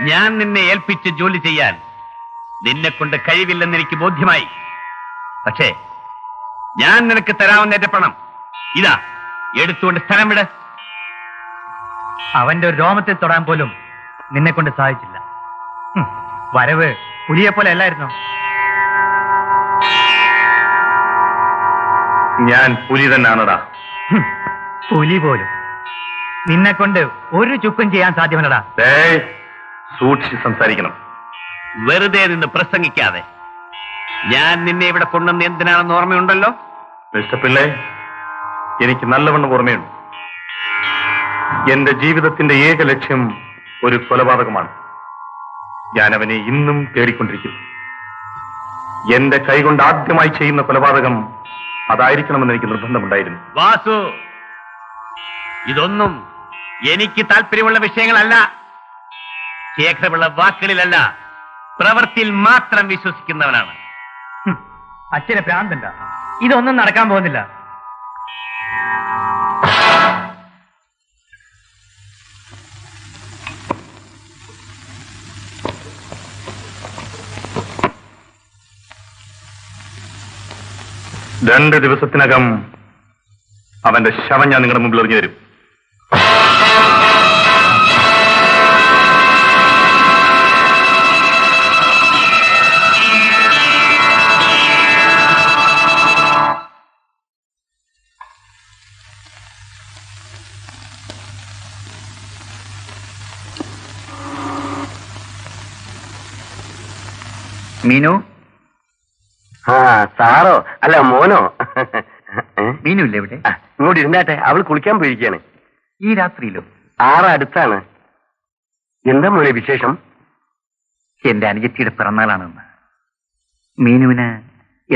ഞാൻ നിന്നെ ഏൽപ്പിച്ച് ജോലി ചെയ്യാൻ നിന്നെ കൊണ്ട് കഴിവില്ലെന്ന് എനിക്ക് ബോധ്യമായി. പക്ഷേ ഞാൻ നിനക്ക് തരാവുന്ന പണം ഇതാ, എടുത്തുകൊണ്ട് സ്ഥലം വിട്. അവന്റെ ഒരു രോമത്തിൽ തൊടാൻ പോലും നിന്നെ കൊണ്ട് സാധിച്ചില്ല. വരവ് പുലിയെ പോലെ അല്ലായിരുന്നു. ഞാൻ പുലി തന്നെയാണടാ. പുലി പോലും നിന്നെ കൊണ്ട് ഒരു ചുക്കും ചെയ്യാൻ സാധ്യമല്ലടാ. സൂക്ഷിച്ച് സംസാരിക്കണം. വെറുതെ നിന്ന് പ്രസംഗിക്കാതെ. ഞാൻ നിന്നെ ഇവിടെ കൊണ്ടുവന്ന് എന്തിനാണെന്ന് ഓർമ്മയുണ്ടല്ലോ? മിസ്റ്റർ പിള്ളേ, എനിക്ക് നല്ലവണ്ണം ഓർമ്മയുണ്ട്. എന്റെ ജീവിതത്തിന്റെ ഏക ലക്ഷ്യം ഒരു കൊലപാതകമാണ്. ഞാൻ അവനെ ഇന്നും തേടിക്കൊണ്ടിരിക്കുന്നു. എന്റെ കൈകൊണ്ട് ആദ്യമായി ചെയ്യുന്ന കൊലപാതകം അതായിരിക്കണമെന്ന് എനിക്ക് നിർബന്ധമുണ്ടായിരുന്നു. വാസു, ഇതൊന്നും എനിക്ക് താല്പര്യമുള്ള വിഷയങ്ങളല്ല. ശേഖരമുള്ള വാക്കുകളിലല്ല, പ്രവൃത്തിയിൽ മാത്രം വിശ്വസിക്കുന്നവനാണ്. അച്ഛനെ ഭ്രാന്തണ്ട. ഇതൊന്നും നടക്കാൻ പോകുന്നില്ല. രണ്ട് ദിവസത്തിനകം അവന്റെ ശവം ഞാൻ നിങ്ങളുടെ മുമ്പിൽ എറിഞ്ഞു തരും. മീനു? സാറോ? അല്ല, മോനോ? മീനു ഇല്ലേ ഇവിടെ? ഇങ്ങോട്ട് ഇരുന്നാട്ടെ, അവൾ കുളിക്കാൻ പോയിരിക്കുകയാണ്. ഈ രാത്രിയിലോ? അടുത്താണ്. എന്താ മോനെ വിശേഷം? എന്റെ അനുജത്തിയുടെ പിറന്നാളാണെന്ന്. മീനുവിന്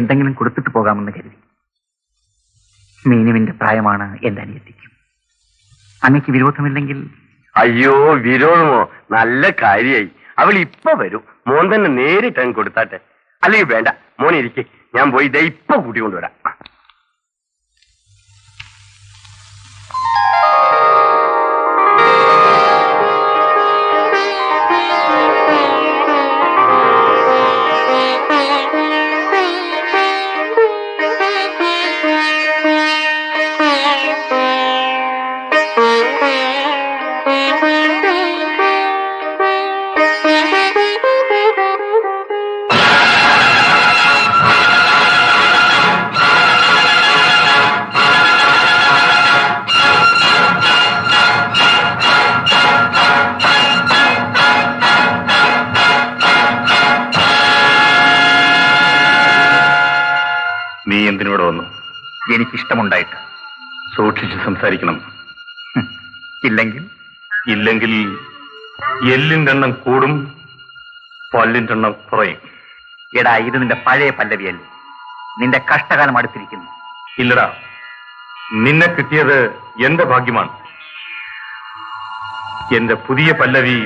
എന്തെങ്കിലും കൊടുത്തിട്ട് പോകാമെന്ന് കരുതി. മീനുവിന്റെ പ്രായമാണ് എന്റെ അനുജത്തിക്കും. അങ്ങക്ക് വിരോധമില്ലെങ്കിൽ? അയ്യോ, വിരോധമോ? നല്ല കാര്യായി. അവൾ ഇപ്പൊ വരും. മോൻ തന്നെ നേരിട്ട് അങ്ങ് കൊടുത്താട്ടെ. അല്ലെങ്കിൽ വേണ്ട, മോനെ ഇരിക്കെ, ഞാൻ പോയി ഇതേ ഇപ്പൊ കൂട്ടിക്കൊണ്ടുവരാം. നീ എന്തിനോട് വന്നു? എനിക്കിഷ്ടമുണ്ടായിട്ട്. സൂക്ഷിച്ച് സംസാരിക്കണം. ഇല്ലെങ്കിൽ എല്ലിന്റെ എണ്ണം കൂടും, പല്ലിന്റെ എണ്ണം കുറയും. എടാ, ഇത് നിന്റെ പഴയ പല്ലവിയല്ലേ? നിന്റെ കഷ്ടകാലം അടുത്തിരിക്കുന്നു. ഇല്ലടാ, നിന്നെ കിട്ടിയത് എന്റെ ഭാഗ്യമാണ്. എന്റെ പുതിയ പല്ലവി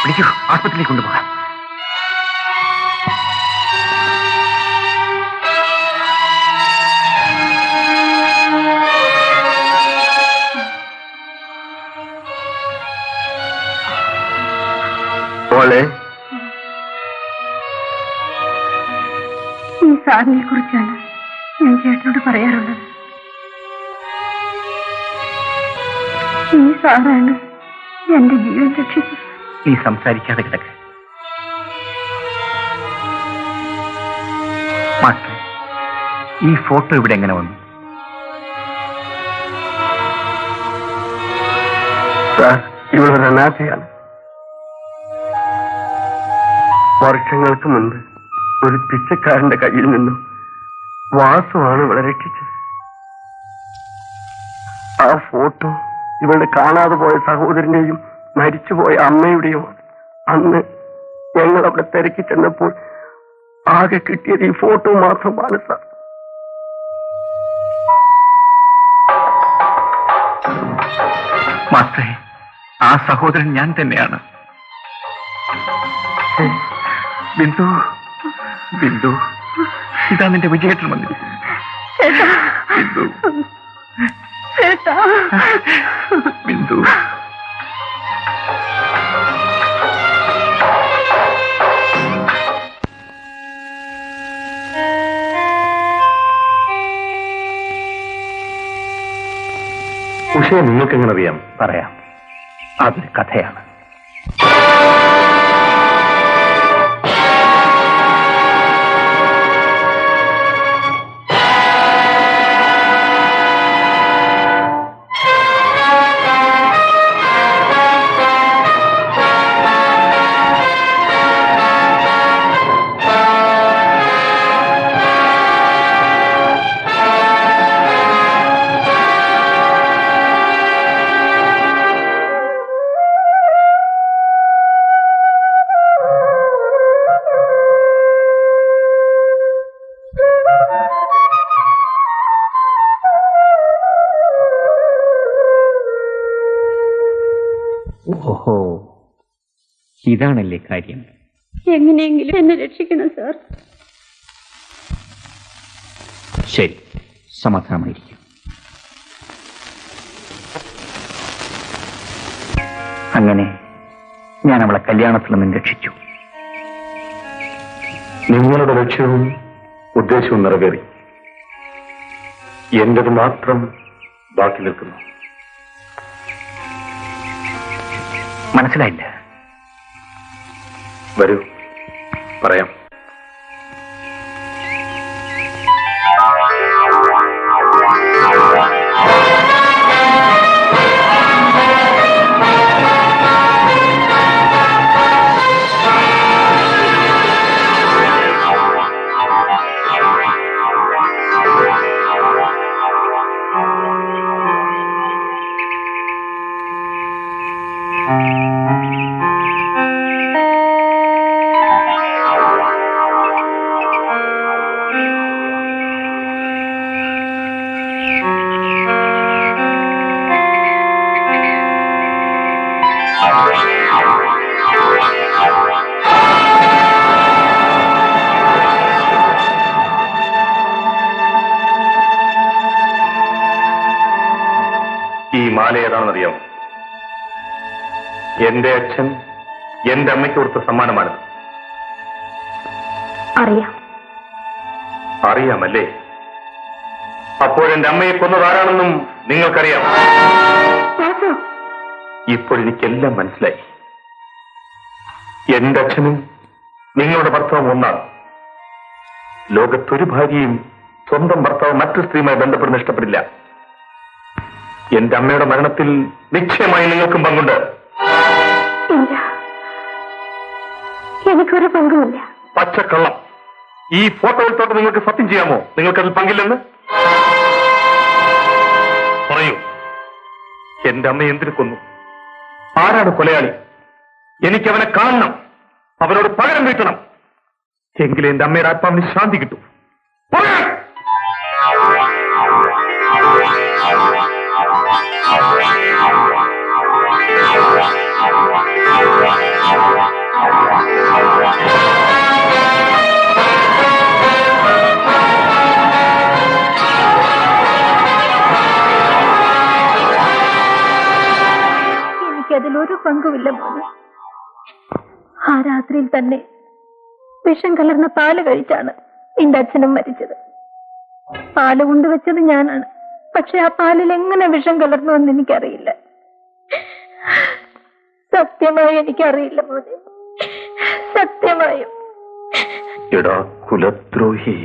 വിളിക്കൂ, ആശുപത്രിയിലേക്ക് കൊണ്ടുപോകാം. മോളെ, ഈ സാറിനെ കുറിച്ചാണ് ഞാൻ ചേട്ടനോട് പറയാറുള്ളത്. ഈ സാറാണ് എന്റെ ജീവൻ രക്ഷിച്ചത്. നീ സംസാരിക്കാതെ കിടക്ക്. മാസ്റ്റർ, ഈ ഫോട്ടോ ഇവിടെ എങ്ങനെ വന്നു? സാർ, ഇവളൊരു അനാഥയാണ്. വർഷങ്ങൾക്ക് മുൻപ് ഒരു പിച്ചക്കാരന്റെ കയ്യിൽ നിന്നും വാസുവാണ് ഇവളെ രക്ഷിച്ചത്. ആ ഫോട്ടോ ഇവളുടെ കാണാതെ പോയ സഹോദരന്റെയും മരിച്ചുപോയ അമ്മയുടെയോ. അന്ന് ഞങ്ങൾ അവിടെ തിരക്കി ചെന്നപ്പോൾ ആകെ കിട്ടിയത് ഈ ഫോട്ടോ മാത്രമാണ് സാർ. മാസ്റ്ററെ, ആ സഹോദരൻ ഞാൻ തന്നെയാണ്. ബിന്ദു, ബിന്ദു, ഇതാ നിന്റെ വിജയേട്ടൻ വന്നിരിക്കുന്നു. ബിന്ദു, ബിന്ദു. ഉഷയെ നിങ്ങൾക്കെങ്ങനെ അറിയാം? പറയാം, അതൊരു കഥയാണ്. ഓഹോ, ഇതാണല്ലേ കാര്യം. എങ്ങനെയെങ്കിലും എന്നെ രക്ഷിക്കണം സാർ. ശരി, സമാധാനമായിരിക്കും. അങ്ങനെ ഞാൻ അവളെ കല്യാണത്തിൽ നിന്നും രക്ഷിച്ചു. നിങ്ങളുടെ ലക്ഷ്യവും ഉദ്ദേശവും നിറവേറി. എന്റേത് മാത്രം ബാക്കി നിൽക്കുന്നു. മനസ്സിലായില്ല. വരൂ, പറയാം. ഈ മാല ഏതാണെന്നറിയാമോ? എന്റെ അച്ഛൻ എന്റെ അമ്മയ്ക്ക് കൊടുത്ത സമ്മാനമാണ്. അറിയാം. അറിയാമല്ലേ? അപ്പോൾ എന്റെ അമ്മയെ കൊന്നത് ആരാണെന്നും നിങ്ങൾക്കറിയാം. ഇപ്പോഴെനിക്കെല്ലാം മനസ്സിലായി. എന്റെ അച്ഛനും നിങ്ങളുടെ ഭർത്താവും ഒന്നാണ്. ലോകത്തൊരു ഭാര്യയും സ്വന്തം ഭർത്താവ് മറ്റു സ്ത്രീയുമായി ബന്ധപ്പെടുന്ന ഇഷ്ടപ്പെടില്ല. എന്റെ അമ്മയുടെ മരണത്തിൽ നിശ്ചയമായി നിങ്ങൾക്കും പങ്കുണ്ട്. ഇല്ല, എനിക്കൊരു പങ്കുമില്ല. പച്ചക്കള്ളം. ഈ ഫോട്ടോയിൽ തൊട്ട് നിങ്ങൾക്ക് സത്യം ചെയ്യാമോ നിങ്ങൾക്കതിൽ പങ്കില്ലെന്ന്? പറയൂ, എന്റെ അമ്മ എന്തിനു കൊന്നു? ആരാണ് കൊലയാളി? എനിക്കവനെ കാണണം, അവനോട് പകരം വീട്ടണം. എങ്കിലും എന്റെ അമ്മയുടെ ആത്മാവിന് ശാന്തി കിട്ടും. പറയാൻ! ഒരു പങ്കുമില്ല മോനെ. ആ രാത്രിയിൽ തന്നെ വിഷം കലർന്ന പാല് കഴിച്ചാണ് എന്റെ അച്ഛനും മരിച്ചത്. പാല് കൊണ്ടുവച്ചത് ഞാനാണ്. പക്ഷെ ആ പാലിൽ എങ്ങനെ വിഷം കലർന്നു എന്ന് എനിക്കറിയില്ല. സത്യമായി എനിക്കറിയില്ല മോനെ, സത്യമായും. എടാ കുലദ്രോഹി.